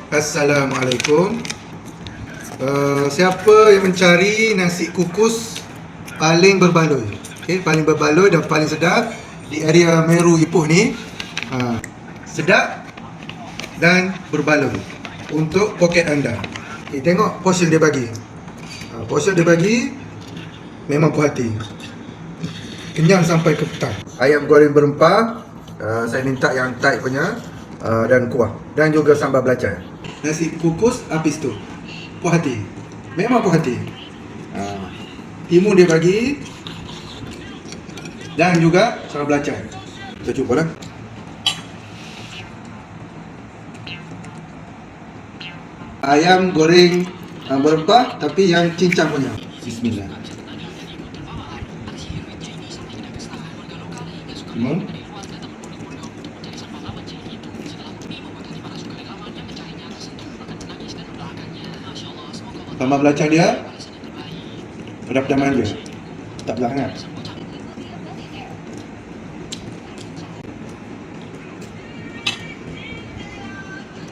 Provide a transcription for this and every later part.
Assalamualaikum. Siapa yang mencari nasi kukus paling berbaloi? Paling berbaloi dan paling sedap di area Meru Ipoh ni. Sedap dan berbaloi untuk poket anda. Tengok portion dia bagi. Portion dia bagi memang puas hati. Kenyang sampai ke petang. Ayam goreng berempah, saya minta yang tight punya, dan kuah, dan juga sambal belacan. Nasi kukus habis tu, puas hati, memang puas hati. Timun dia bagi, dan juga sambal belacan. Kita cuba lah. Ayam goreng berempah, tapi yang cincang punya. Bismillah. Timun. Sambal belacan dia pedap dan manja, tak belah sangat.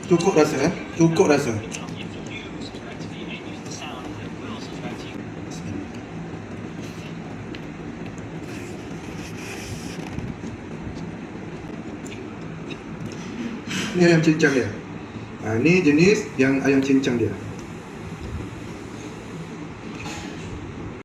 Cukup rasa, cukup rasa. Ini ayam cincang dia. Ini jenis yang ayam cincang dia.